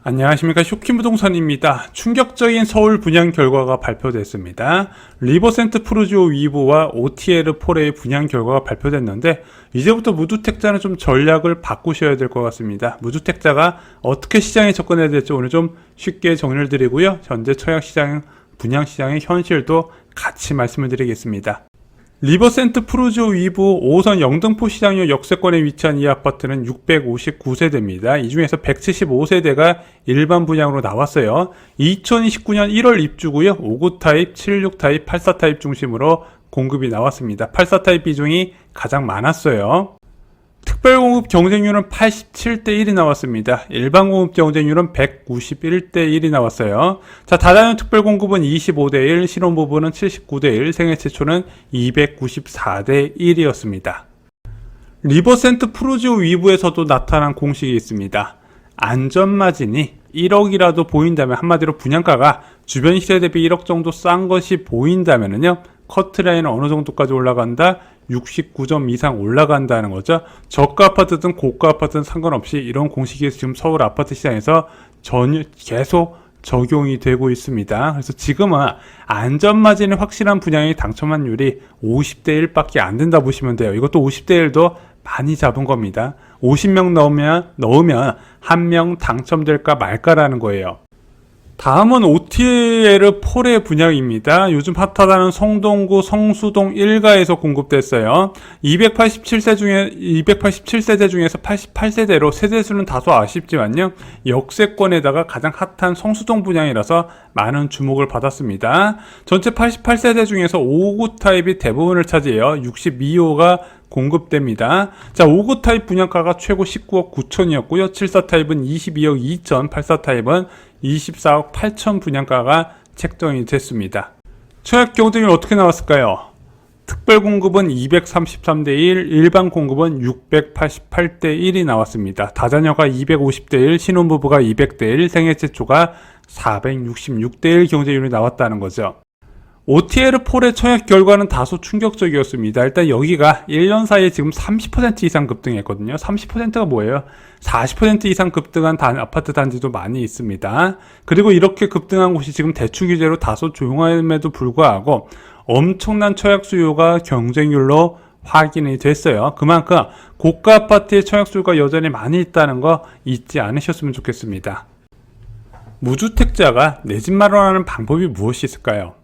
안녕하십니까. 쇼킹부동산입니다. 충격적인 서울 분양 결과가 발표됐습니다. 리버센트 프루지오 위브와 OTL 포레의 분양 결과가 발표됐는데 이제부터 무주택자는 좀 전략을 바꾸셔야 될 것 같습니다. 무주택자가 어떻게 시장에 접근해야 될지 오늘 좀 쉽게 정리를 드리고요. 현재 청약시장, 분양시장의 현실도 같이 말씀을 드리겠습니다. 리버센트 프루지오 위브 5호선 영등포 시장역 역세권에 위치한 이 아파트는 659세대입니다. 이 중에서 175세대가 일반 분양으로 나왔어요. 2029년 1월 입주고요. 59 타입, 76 타입, 84 타입 중심으로 공급이 나왔습니다. 84 타입 비중이 가장 많았어요. 특별공급 경쟁률은 87대 1이 나왔습니다. 일반공급 경쟁률은 191대 1이 나왔어요. 자, 다자녀 특별공급은 25대 1, 신혼부부는 79대 1, 생애 최초는 294대 1이었습니다. 리버센트 프루지오 위브에서도 나타난 공식이 있습니다. 안전마진이 1억이라도 보인다면, 한마디로 분양가가 주변 시세 대비 1억 정도 싼 것이 보인다면요, 커트라인은 어느 정도까지 올라간다? 69점 이상 올라간다는 거죠. 저가 아파트든 고가 아파트든 상관없이 이런 공식이 지금 서울 아파트 시장에서 계속 적용이 되고 있습니다. 그래서 지금은 안전마진이 확실한 분양의 당첨 확률이 50대 1밖에 안 된다 보시면 돼요. 이것도 50대 1도 많이 잡은 겁니다. 50명 넣으면 한 명 당첨될까 말까라는 거예요. 다음은 OTL 포레 분양입니다. 요즘 핫하다는 성동구 성수동 1가에서 공급됐어요. 287세대 중에서 88세대로 세대수는 다소 아쉽지만요, 역세권에다가 가장 핫한 성수동 분양이라서 많은 주목을 받았습니다. 전체 88세대 중에서 59 타입이 대부분을 차지해요. 62호가 공급됩니다. 자, 59 타입 분양가가 최고 19억 9천이었고요. 74 타입은 22억 2천, 84 타입은 24억 8천 분양가가 책정이 됐습니다. 청약 경쟁률 어떻게 나왔을까요? 특별 공급은 233대 1, 일반 공급은 688대 1이 나왔습니다. 다자녀가 250대 1, 신혼부부가 200대 1, 생애 최초가 466대 1 경쟁률이 나왔다는 거죠. OTL 포레 청약 결과는 다소 충격적이었습니다. 일단 여기가 1년 사이에 지금 30% 이상 급등했거든요. 30%가 뭐예요? 40% 이상 급등한 아파트 단지도 많이 있습니다. 그리고 이렇게 급등한 곳이 지금 대출 규제로 다소 조용함에도 불구하고 엄청난 청약 수요가 경쟁률로 확인이 됐어요. 그만큼 고가 아파트의 청약 수요가 여전히 많이 있다는 거 잊지 않으셨으면 좋겠습니다. 무주택자가 내 집 마련하는 방법이 무엇이 있을까요?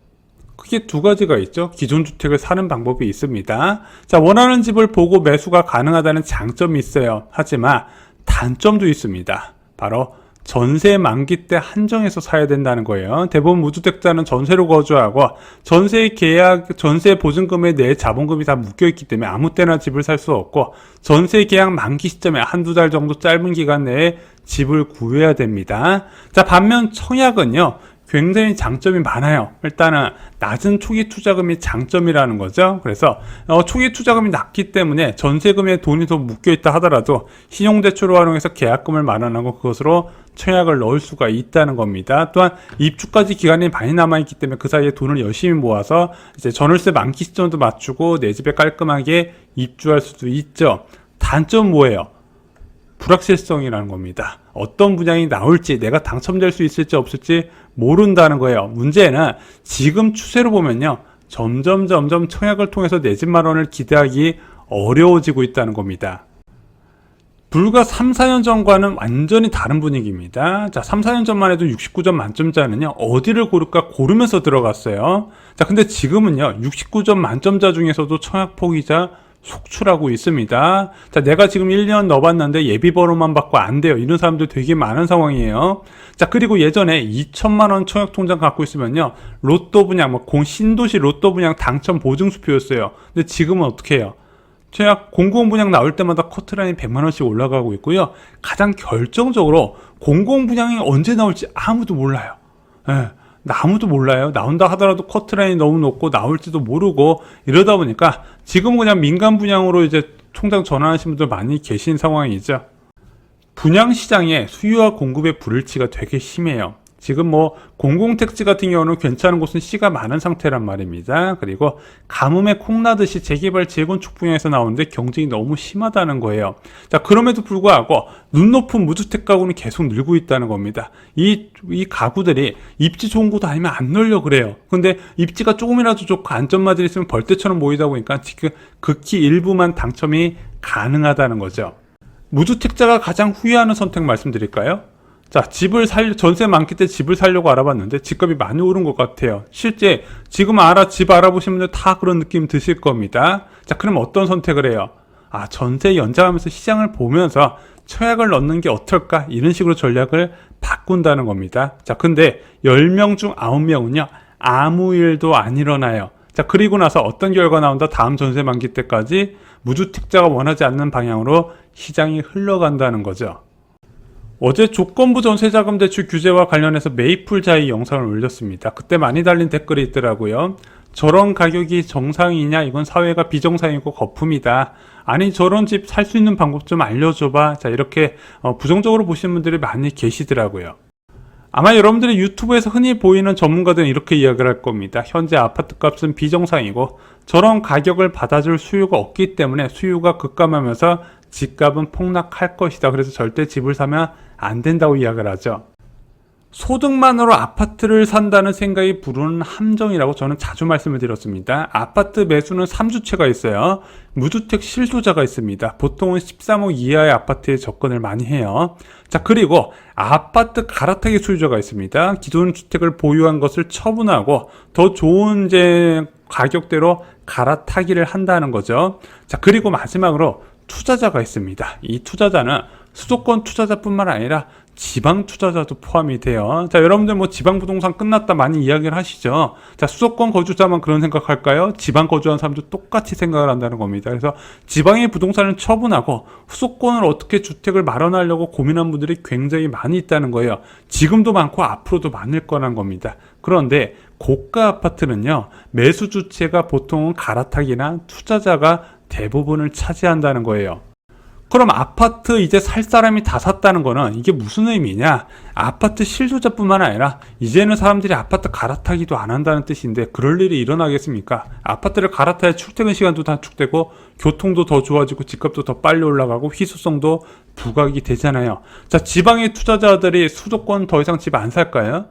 크게 두 가지가 있죠. 기존 주택을 사는 방법이 있습니다. 자, 원하는 집을 보고 매수가 가능하다는 장점이 있어요. 하지만 단점도 있습니다. 바로 전세 만기 때 한정해서 사야 된다는 거예요. 대부분 무주택자는 전세로 거주하고 전세 계약, 전세 보증금에 내 자본금이 다 묶여있기 때문에 아무 때나 집을 살 수 없고, 전세 계약 만기 시점에 한두 달 정도 짧은 기간 내에 집을 구해야 됩니다. 자, 반면 청약은요, 굉장히 장점이 많아요. 일단은 낮은 초기 투자금이 장점이라는 거죠. 그래서 초기 투자금이 낮기 때문에 전세금에 돈이 더 묶여있다 하더라도 신용대출을 활용해서 계약금을 마련하고 그것으로 청약을 넣을 수가 있다는 겁니다. 또한 입주까지 기간이 많이 남아있기 때문에 그 사이에 돈을 열심히 모아서 이제 전월세 만기 시점도 맞추고 내 집에 깔끔하게 입주할 수도 있죠. 단점 뭐예요? 불확실성이라는 겁니다. 어떤 분양이 나올지, 내가 당첨될 수 있을지 없을지 모른다는 거예요. 문제는 지금 추세로 보면요, 점점 청약을 통해서 내 집 마련을 기대하기 어려워지고 있다는 겁니다. 불과 3, 4년 전과는 완전히 다른 분위기입니다. 자, 3, 4년 전만 해도 69점 만점자는요, 어디를 고를까 고르면서 들어갔어요. 자, 근데 지금은요, 69점 만점자 중에서도 청약 포기자 속출하고 있습니다. 자, 내가 지금 1년 넣어봤는데 예비번호만 받고 안 돼요. 이런 사람들 되게 많은 상황이에요. 자, 그리고 예전에 2천만원 청약통장 갖고 있으면요, 로또 분양, 신도시 로또 분양 당첨 보증수표였어요. 근데 지금은 어떻게 해요? 청약 공공분양 나올 때마다 커트라인이 100만원씩 올라가고 있고요. 가장 결정적으로 공공분양이 언제 나올지 아무도 몰라요. 아무도 몰라요. 나온다 하더라도 커트라인이 너무 높고 나올지도 모르고, 이러다 보니까 지금은 그냥 민간 분양으로 이제 통장 전환하시는 분들 많이 계신 상황이죠. 분양 시장에 수요와 공급의 불일치가 되게 심해요. 지금 뭐 공공택지 같은 경우는 괜찮은 곳은 C가 많은 상태란 말입니다. 그리고 가뭄에 콩나듯이 재개발 재건축 분야에서 나오는데 경쟁이 너무 심하다는 거예요. 자, 그럼에도 불구하고 눈 높은 무주택 가구는 계속 늘고 있다는 겁니다. 이 가구들이 입지 좋은 곳 아니면 안 늘려 그래요. 근데 입지가 조금이라도 좋고 안전마진이 있으면 벌떼처럼 모이다 보니까 지금 극히 일부만 당첨이 가능하다는 거죠. 무주택자가 가장 후회하는 선택 말씀드릴까요? 자, 전세 많기 때문에 집을 살려고 알아봤는데 집값이 많이 오른 것 같아요. 실제 지금 집 알아보신 분들 다 그런 느낌 드실 겁니다. 자, 그럼 어떤 선택을 해요? 아, 전세 연장하면서 시장을 보면서 청약을 넣는 게 어떨까? 이런 식으로 전략을 바꾼다는 겁니다. 자, 근데 10명 중 9명은요, 아무 일도 안 일어나요. 자, 그리고 나서 어떤 결과 나온다? 다음 전세 만기 때까지 무주택자가 원하지 않는 방향으로 시장이 흘러간다는 거죠. 어제 조건부 전세자금 대출 규제와 관련해서 메이플 자이 영상을 올렸습니다. 그때 많이 달린 댓글이 있더라고요. 저런 가격이 정상이냐? 이건 사회가 비정상이고 거품이다. 아니, 저런 집 살 수 있는 방법 좀 알려줘봐. 자, 이렇게 부정적으로 보시는 분들이 많이 계시더라고요. 아마 여러분들이 유튜브에서 흔히 보이는 전문가들은 이렇게 이야기를 할 겁니다. 현재 아파트 값은 비정상이고 저런 가격을 받아줄 수요가 없기 때문에 수요가 급감하면서 집값은 폭락할 것이다. 그래서 절대 집을 사면 안 된다고 이야기를 하죠. 소득만으로 아파트를 산다는 생각이 부르는 함정이라고 저는 자주 말씀을 드렸습니다. 아파트 매수는 3주체가 있어요. 무주택 실소자가 있습니다. 보통은 13억 이하의 아파트에 접근을 많이 해요. 자, 그리고 아파트 갈아타기 소유자가 있습니다. 기존 주택을 보유한 것을 처분하고 더 좋은 가격대로 갈아타기를 한다는 거죠. 자, 그리고 마지막으로 투자자가 있습니다. 이 투자자는 수도권 투자자뿐만 아니라 지방 투자자도 포함이 돼요. 자, 여러분들 뭐 지방 부동산 끝났다 많이 이야기를 하시죠. 자, 수도권 거주자만 그런 생각할까요? 지방 거주한 사람도 똑같이 생각을 한다는 겁니다. 그래서 지방의 부동산을 처분하고 수도권을 어떻게 주택을 마련하려고 고민한 분들이 굉장히 많이 있다는 거예요. 지금도 많고 앞으로도 많을 거란 겁니다. 그런데 고가 아파트는요, 매수 주체가 보통은 갈아타기나 투자자가 대부분을 차지한다는 거예요. 그럼 아파트 이제 살 사람이 다 샀다는 거는 이게 무슨 의미냐? 아파트 실소자뿐만 아니라 이제는 사람들이 아파트 갈아타기도 안 한다는 뜻인데 그럴 일이 일어나겠습니까? 아파트를 갈아타야 출퇴근 시간도 단축되고 교통도 더 좋아지고 집값도 더 빨리 올라가고 희소성도 부각이 되잖아요. 자, 지방의 투자자들이 수도권 더 이상 집 안 살까요?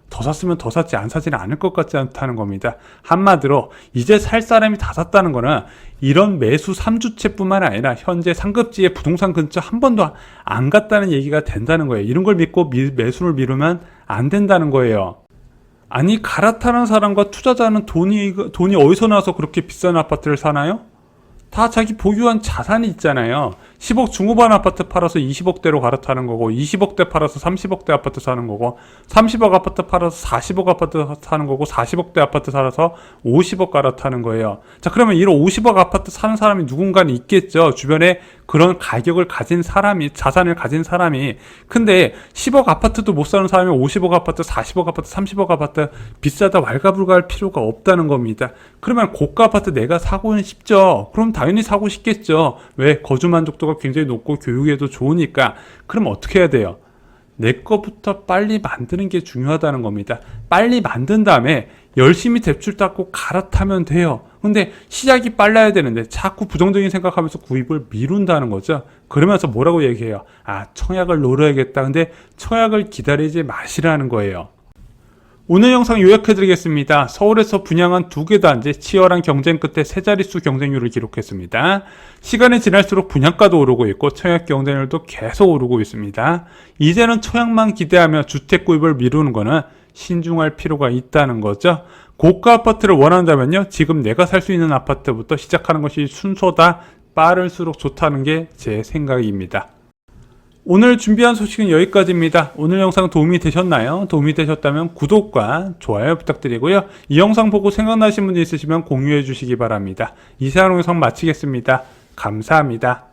더 샀으면 더 샀지 안 사지는 않을 것 같지 않다는 겁니다. 한마디로 이제 살 사람이 다 샀다는 거는 이런 매수 3주체뿐만 아니라 현재 상급지의 부동산 근처 한 번도 안 갔다는 얘기가 된다는 거예요. 이런 걸 믿고 매수를 미루면 안 된다는 거예요. 아니, 갈아타는 사람과 투자자는 돈이 어디서 나와서 그렇게 비싼 아파트를 사나요? 다 자기 보유한 자산이 있잖아요. 10억 중후반 아파트 팔아서 20억대로 갈아타는 거고, 20억대 팔아서 30억대 아파트 사는 거고, 30억 아파트 팔아서 40억 아파트 사는 거고, 40억대 아파트 살아서 50억 갈아타는 거예요. 자, 그러면 이런 50억 아파트 사는 사람이 누군가는 있겠죠. 주변에 그런 가격을 가진 사람이, 자산을 가진 사람이. 근데 10억 아파트도 못 사는 사람이 50억 아파트, 40억 아파트, 30억 아파트 비싸다 왈가불가할 필요가 없다는 겁니다. 그러면 고가 아파트 내가 사고는 싶죠. 그럼 당연히 사고 싶겠죠. 왜? 거주 만족도가 굉장히 높고 교육에도 좋으니까. 그럼 어떻게 해야 돼요? 내 거부터 빨리 만드는 게 중요하다는 겁니다. 빨리 만든 다음에 열심히 대출 닦고 갈아타면 돼요. 근데 시작이 빨라야 되는데 자꾸 부정적인 생각하면서 구입을 미룬다는 거죠. 그러면서 뭐라고 얘기해요? 아, 청약을 노려야겠다. 근데 청약을 기다리지 마시라는 거예요. 오늘 영상 요약해드리겠습니다. 서울에서 분양한 2개 단지 치열한 경쟁 끝에 세 자릿수 경쟁률을 기록했습니다. 시간이 지날수록 분양가도 오르고 있고 청약 경쟁률도 계속 오르고 있습니다. 이제는 청약만 기대하며 주택 구입을 미루는 거는 신중할 필요가 있다는 거죠. 고가 아파트를 원한다면요, 지금 내가 살 수 있는 아파트부터 시작하는 것이 순서다. 빠를수록 좋다는 게 제 생각입니다. 오늘 준비한 소식은 여기까지입니다. 오늘 영상 도움이 되셨나요? 도움이 되셨다면 구독과 좋아요 부탁드리고요. 이 영상 보고 생각나신 분이 있으시면 공유해 주시기 바랍니다. 이상 영상 마치겠습니다. 감사합니다.